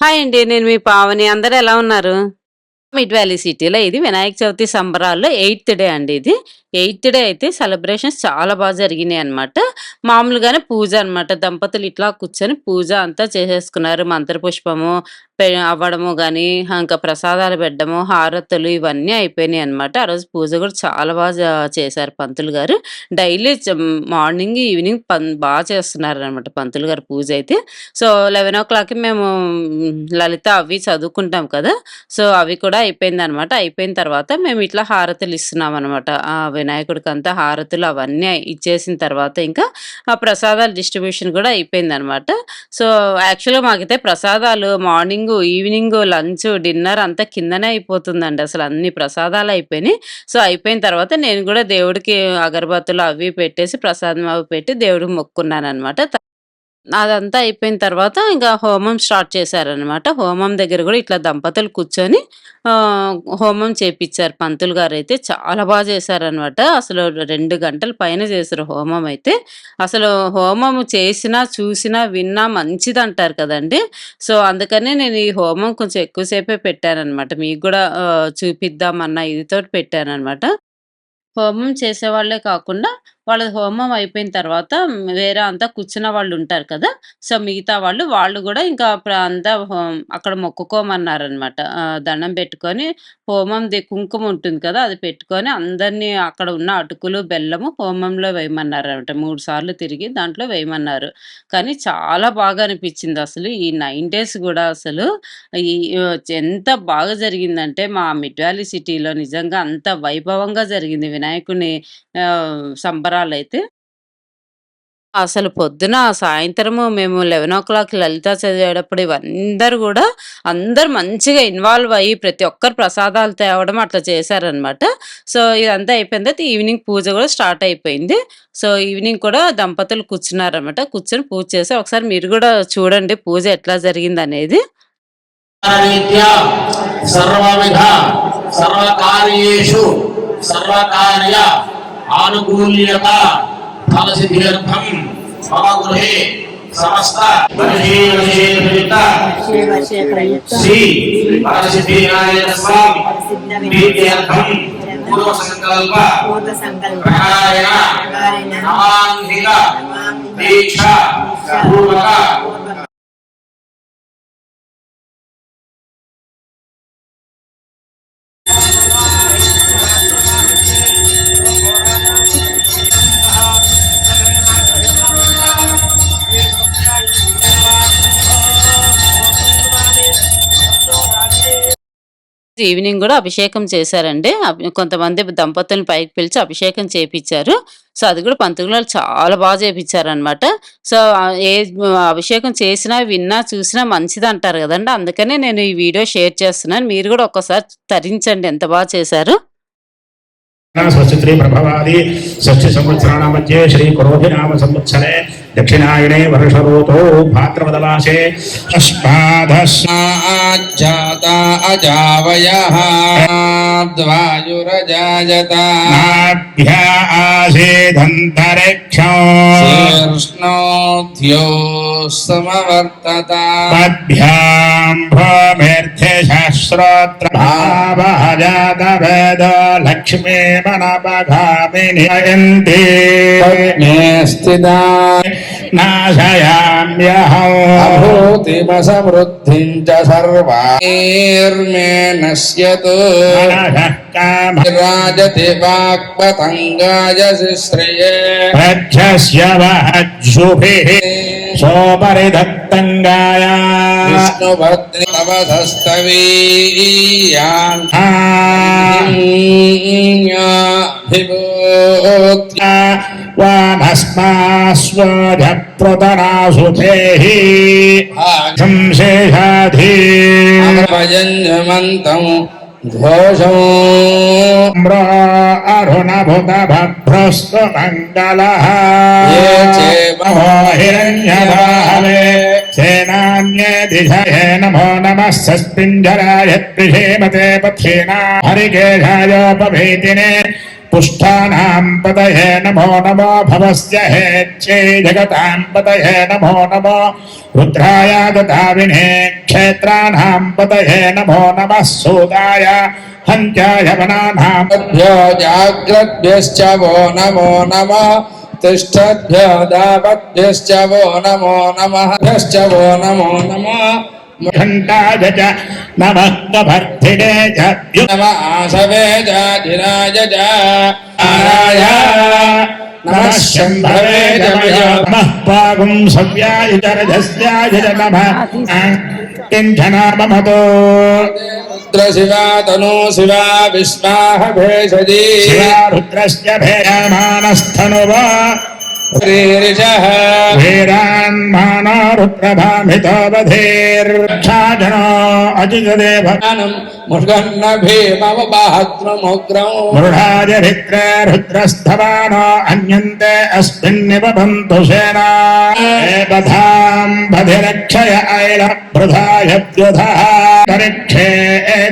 Hi అండి, నేను మీ పావని. అందరూ ఎలా ఉన్నారు? మిడ్ వ్యాలీ సిటీలో ఇది వినాయక చవితి సంబరాల్లో 8th డే అండి. ఇది 8th డే అయితే సెలబ్రేషన్స్ చాలా బాగా జరిగినాయి అనమాట. మామూలుగానే పూజ అనమాట. దంపతులు ఇట్లా కూర్చొని పూజ అంతా చేసేసుకున్నారు. మంత్రపుష్పము అవ్వడము గానీ, ఇంకా ప్రసాదాలు పెట్టడము, హారతులు ఇవన్నీ అయిపోయినాయి అనమాట. ఆ రోజు పూజ కూడా చాలా బాగా చేశారు పంతులు గారు. డైలీ మార్నింగ్, ఈవినింగ్ బాగా చేస్తున్నారనమాట పంతులు గారు పూజ అయితే. సో 11:00కి మేము లలిత అవి చదువుకుంటాం కదా! సో అవి కూడా అయిపోయిందనమాట. అయిపోయిన తర్వాత మేము ఇట్లా హారతులు ఇస్తున్నామనమాట. ఆ వినాయకుడికంతా హారతులు అవన్నీ ఇచ్చేసిన తర్వాత ఇంకా ఆ ప్రసాదాల డిస్ట్రిబ్యూషన్ కూడా అయిపోయిందనమాట. సో యాక్చువల్‌గా మాకైతే ప్రసాదాలు మార్నింగు, ఈవినింగు, లంచు, డిన్నర్ అంతా కిందనే అయిపోతుందండి. అసలు అన్ని ప్రసాదాలు అయిపోయినాయి. సో అయిపోయిన తర్వాత నేను కూడా దేవుడికి అగరబత్తులు అవి పెట్టేసి ప్రసాదం అవి పెట్టి దేవుడికి మొక్కుకున్నాననమాట. అదంతా అయిపోయిన తర్వాత ఇంకా హోమం స్టార్ట్ చేశారనమాట. హోమం దగ్గర గూడా ఇట్లా దంపతులు కూర్చొని హోమం చేపిచ్చారు పంతులు గారైతే. చాలా బా చేశారనమాట. అసలు 2 గంటల పైన చేశారు హోమం అయితే. అసలు హోమం చేసినా, చూసినా, విన్నా మంచిదంటారు కదండీ! సో, అందుకనే నేను ఈ హోమం కొంచెం ఎక్కువ సేపే పెట్టాననమాట. మీకు గూడా చూపిద్దామన్న ఇదితోటి పెట్టాననమాట. హోమం చేసేవాళ్ళే కాకుండా, వాళ్ళది హోమం అయిపోయిన తర్వాత వేరే అంతా కూర్చున్న వాళ్ళుంటారు కదా! సో, మిగతా వాళ్ళు గూడా ఇంకా అంతా అక్కడ మొక్కుకోమన్నారనమాట. దండం పెట్టుకొని హోమంది కుంకుమ ఉంటుంది కదా! అది పెట్టుకొని అందరిని అక్కడ ఉన్న అటుకులు, బెల్లము హోమంలో వేయమన్నారనమాట. 3 సార్లు తిరిగి దాంట్లో వేయమన్నారు. కానీ చాలా బాగా అనిపిచ్చిందసలు. ఈ 9 డేస్ గూడా అసలు ఈ ఎంత బాగా జరిగిందంటే, మా మిడ్ వ్యాలీ సిటీలో నిజంగా అంత వైభవంగా జరిగింది వినాయకుడిని సంబరాలైతే. అసలు పొద్దున, సాయంత్రము మేము 11:00 లలిత చదివేటప్పుడు అందరూ మంచిగా ఇన్వాల్వ్ అయ్యి ప్రతి ఒక్కరు ప్రసాదాలు తేవడం అట్లా చేశారనమాట. సో, ఇదంతా అయిపోయిన తర్వాత ఈవినింగ్ పూజ గూడా స్టార్ట్ అయిపోయింది. సో, ఈవినింగ్ కూడా దంపతులు కూర్చున్నారనమాట. కూర్చొని పూజ చేసి ఒకసారి మీరు గూడా చూడండి పూజ ఎట్లా జరిగిందనేది. సర్వవిధ సర్వకార్యేషు సర్వకార్య ఆనుకూల్యత ఫలసిద్ధ్యర్థం మమ గృహే సమస్త శ్రీ వరసిద్ధి వినాయక స్వామి ప్రీత్యర్థం పూర్వ సంకల్ప ప్రకారేణ నమాంహిక దీక్ష పూర్వక ఈవినింగ్ గూడా అభిషేకం చేశారండి. కొంతమంది దంపతులను పైకి పిలిచి అభిషేకం చేపిచ్చారు. సో, అది గూడా పంతులు గారు చాలా బా చేపిచ్చారనమాట. సో, అభిషేకం చేసినా, విన్నా, చూసినా మంచిదంటారు గదండీ! అందుకనే నేను ఈ వీడియో షేర్ చేస్తున్నాను. మీరు గూడా ఒక్కసారి తరించండి ఎంత బా చేశారో. స్వస్తి ప్రభవాది షష్ఠి సంవత్సరాణ మధ్య శ్రీ క్రోధినామ సంవత్సరే దక్షిణాయనే వర్ష ఋతో భాద్రపదమాసే అష్టాదశాత అజావయః ద్వాయురజాయత నాభ్య ఆసేదంతరిక్షం శీర్ష్ణోద్యో సమవర్తత పద్భ్యాం భూమిర్ధ్య శాస్త్రోత్ర భావజాత వేద లక్ష్మీ మనపగామిని జయంతి స్థితా నాశయామ్యహం అభూతిమసమృద్ధిం చ సర్వార్మే నశ్యతు రాజతి వాక్పతంగాయ శ్రియే ప్రజ్ఞస్య వహజ్జుభిః సోపరిదత్తంగాయ విష్ణుభద్రి అవధస్తవీయాన్ వానస్మాస్వజప్రతనాసుధేః సంశేషాధీ భజన్యమంతం ఘోషం అరుణభుత భద్రస్వ మంగళః హిరణ్యభావే సేనాన్యే దిశయే నమో నమః సస్పింజరాయ త్రిషేమతే పథేనా హరికేశాయోపభీతినే पुष्ठानां पतये नमो नमो भवस्य हेच्छे जगतां पतये नमो नमो रुद्राय ददाविने क्षेत्राणां पतये नमो नमः सूताय हन्त्याय वनानां जाग्रद्भ्यश्च वो नमो नमः तिष्ठद्भ्यो दावद्भ्यश्च वो नमो नमः भ्यश्च वो नमो नमः घण्टाय च नमः कभर्थिने च नमः आसवे जाधिराय च आराय नमः शम्भवे च नमः पागुं सव्याय च रजस्याय च नमः किञ्चनाममतो रुद्रशिवा तनु शिवा विस्माह भेषजी शिवा रुद्रस्य भेयमानस्थनुवा श्रीरिषः वीरान्मानो रुद्रभामितो बधीर्क्षाजनो अजितदेव मुष्गन्न भीमवबाहद्रमुग्रम् मृढाय भित्रे रुद्रस्थवानो अन्यन्ते अस्मिन्निव बन्धु सेना बधाम् बधिरक्षय ऐल वृधाय द्युधः परिक्षे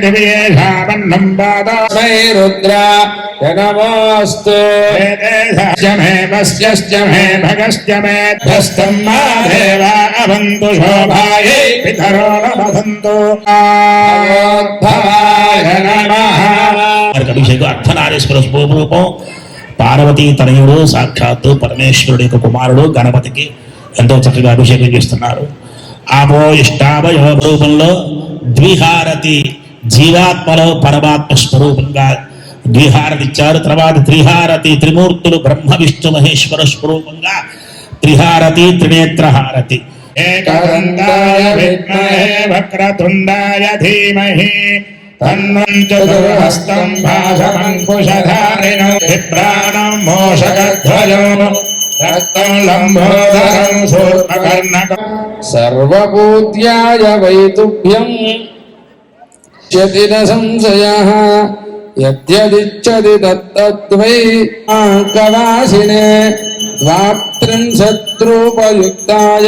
दिव्येषामन्नम् पादस्मै रुद्रा नमोऽस्तु मे वस्यश्च मे भगश्च मे ध्वस्तम् मा देवा अवन्तु शोभायै पितरो न वदन्तु नमोद्भवाय नमः అభిషేకం అర్ధనారీశ్వర స్వరూపం పార్వతీ తనయుడు సాక్షాత్తు పరమేశ్వరుడి యొక్క కుమారుడు గణపతికి ఎంతో చక్కగా అభిషేకం చేస్తున్నారు. ఆపో ఇష్టావయవ రూపంలో ద్విహారతి జీవాత్మలో పరమాత్మ స్వరూపంగా ద్విహారతి ఇచ్చారు. తర్వాత త్రిహారతి త్రిమూర్తులు బ్రహ్మ విష్ణు మహేశ్వర స్వరూపంగా త్రిహారతి త్రినేత్రహారతి. ఏకదంతాయ విద్మహే వక్రతుండాయ ధీమహి తన్నం చతుర్హస్తం భాసమంకుశధారిణం బిభ్రాణం మోషకధ్వజం రక్తం లంబోదరం శూర్పకర్ణకం सर्वभूत्याय वैतुभ्यं यदि न संशयः यद्यदिच्छति तत्तद्वै कवासिने द्वात्रिंशद्रूपयुक्ताय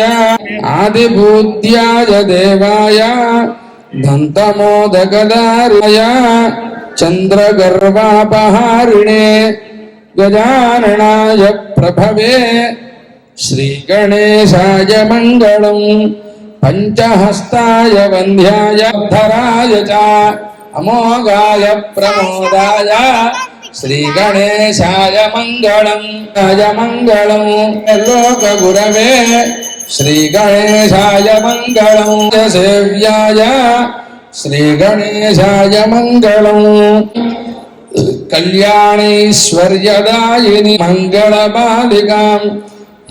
आदिभूत्याय देवाय दन्तमोदकदार्याय चन्द्रगर्वापहारिणे गजाननाय प्रभवे श्रीगणेशाय मङ्गलम् पंचहस्ताय वन्ध्याय धराय च अमोघाय प्रमोदाय श्रीगणेशाय मङ्गलम् लोकगुरवे श्रीगणेशाय मङ्गलम् सेव्याय श्रीगणेशाय मङ्गलम् कल्याणैश्वर्यदायिनि मङ्गलमालिकाम्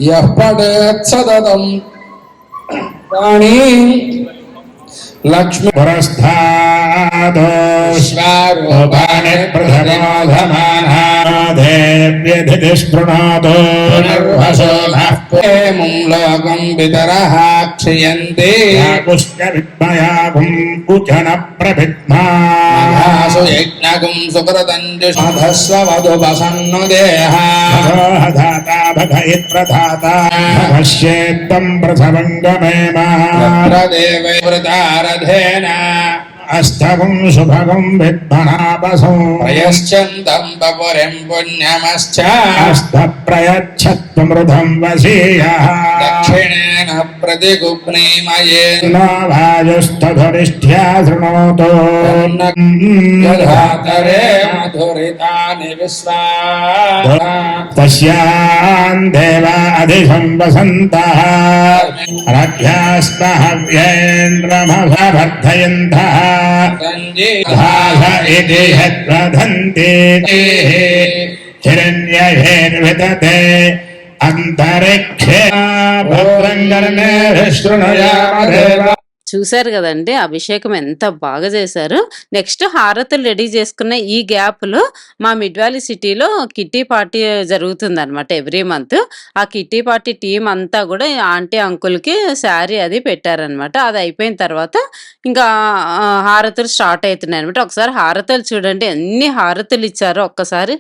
यः पठेत् सततम् राणी लक्ष्मी पुरस्तादो स्वारूपाणि प्रथमोधमानः देव्यधितिस्पृणोतो निर्वसो नः प्रेमुं लोकं पितरः क्षयन्ति पुष्ट विद्मयागुं कुचन प्रभिद्मा मघासु यज्ञगुं सुकृतञ्जुषधस्व वधुवसन्नु देहा धाता भगयित्प्रधाता भगश्येत्तं प्रथमङ्गमेम देवै वृतारधेन अस्तगुं शुभगुं विद्मनापसं प्रयश्चन्दं बपुरिं पुण्यमश्च अस्तप्रयच्छत्वमृधं वसीयः दक्षिणेन प्रतिगुप्नीमयेन न वायुस्तधरिष्ठ्या शृणोतु यधातरे मधुरितानि विश्वा तस्यान् देवा अधिसंवसन्तः रथ्यास्म हव्येन्द्रमभवर्धयन्तः भास इति यद्वदन्ति हिरण्यहेर्विदते अंतरिक्षे भद्रं कर्णेभिः शृणुयाम देवा. చూశారు కదండి అభిషేకం ఎంత బాగా చేశారు. నెక్స్ట్ హారతులు రెడీ చేసుకున్న ఈ గ్యాప్ లో మా మిడ్ వ్యాలీ సిటీలో కిట్టి పార్టీ జరుగుతుంది అనమాట ఎవ్రీ మంత్. ఆ కిట్టి పార్టీ టీం అంతా కూడా ఆంటీ అంకుల్ కి శారీ అది పెట్టారనమాట. అది అయిపోయిన తర్వాత ఇంకా హారతులు స్టార్ట్ అవుతున్నాయి అనమాట. ఒకసారి హారతులు చూడండి ఎన్ని హారతులు ఇచ్చారో ఒక్కసారి.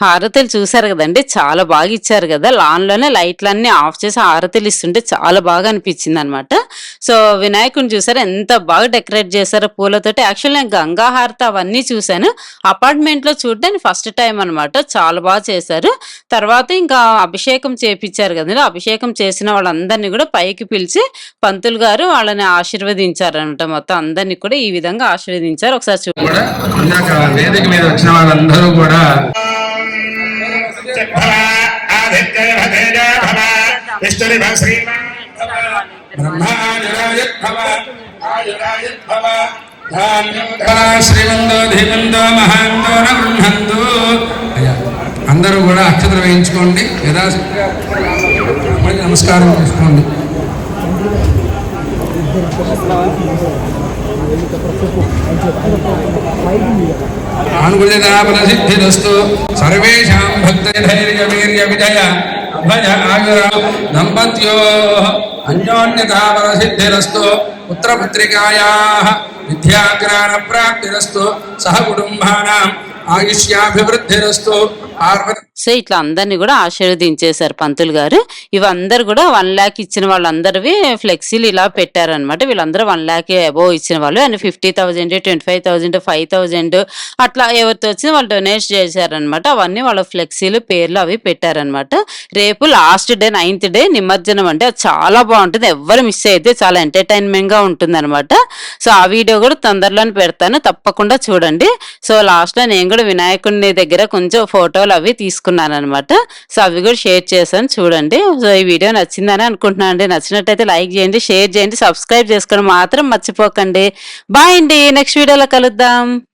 హారతులు చూసారు కదండి, చాలా బాగా ఇచ్చారు కదా. లాన్ లోనే లైట్లన్నీ ఆఫ్ చేసి హారతులు ఇస్తుంటే చాలా బాగా అనిపించింది అనమాట. సో వినాయకుడిని చూసారు ఎంత బాగా డెకరేట్ చేశారో పూలతోటి. యాక్చువల్ నేను గంగా హారతి అవన్నీ చూశాను, అపార్ట్మెంట్ లో చూడడానికి ఫస్ట్ టైం అనమాట. చాలా బాగా చేశారు. తర్వాత ఇంకా అభిషేకం చేపించారు కదండి, అభిషేకం చేసిన వాళ్ళందరినీ కూడా పైకి పిలిచి పంతులు గారు వాళ్ళని ఆశీర్వదించారనమాట. మొత్తం అందరినీ కూడా ఈ విధంగా ఆశీర్వదించారు. ఒకసారి కూడా ఇందాక వేదిక మీద వచ్చిన వాళ్ళందరూ కూడా శ్రీమందో ధీమందో మహాందో నృహందు అందరూ కూడా అక్షతలు వేయించుకోండి. నమస్కారం చేసుకోండి. సిద్ధిరస్తు సర్వేషాం భక్తైర్య వీర్య విజయ అభయ ఆయుర దంపత్యో అన్యోన్యతాపర సిద్ధిరస్తు పుత్రపుత్రికాయాః విద్యాజ్ఞాన ప్రాప్తిరస్తు సహ కుటుంబానాం ఆయుష్యాభివృద్ధిరస్తు. సో ఇట్లా అందరినీ కూడా ఆశీర్వదించేశారు పంతులు గారు. ఇవందరూ కూడా 1 lakh ఇచ్చిన వాళ్ళందరివి ఫ్లెక్సీలు ఇలా పెట్టారనమాట. వీళ్ళందరూ 1 lakh అబోవ్ ఇచ్చిన వాళ్ళు అండ్ 50,000, 25,000, 5,000 అట్లా ఎవరితో వచ్చినా వాళ్ళు డొనేట్ చేశారనమాట. అవన్నీ వాళ్ళ ఫ్లెక్సీలు పేర్లు అవి పెట్టారనమాట. రేపు లాస్ట్ డే 9th డే నిమజ్జనం అంటే అది చాలా బాగుంటుంది. ఎవరు మిస్ అయితే చాలా ఎంటర్టైన్మెంట్ గా ఉంటుంది అనమాట. సో ఆ వీడియో కూడా తొందరలోనే పెడతాను, తప్పకుండా చూడండి. సో లాస్ట్ లో నేను కూడా వినాయకుడిని దగ్గర కొంచెం ఫోటోలు అవి తీసుకున్నాను అనమాట. సో అవి కూడా షేర్ చేశాను, చూడండి. సో ఈ వీడియో నచ్చిందని అనుకుంటున్నాను అండి. నచ్చినట్టయితే లైక్ చేయండి, షేర్ చేయండి, సబ్స్క్రైబ్ చేసుకోవడం మాత్రం మర్చిపోకండి. బాయ్ అండి, నెక్స్ట్ వీడియోలో కలుద్దాం.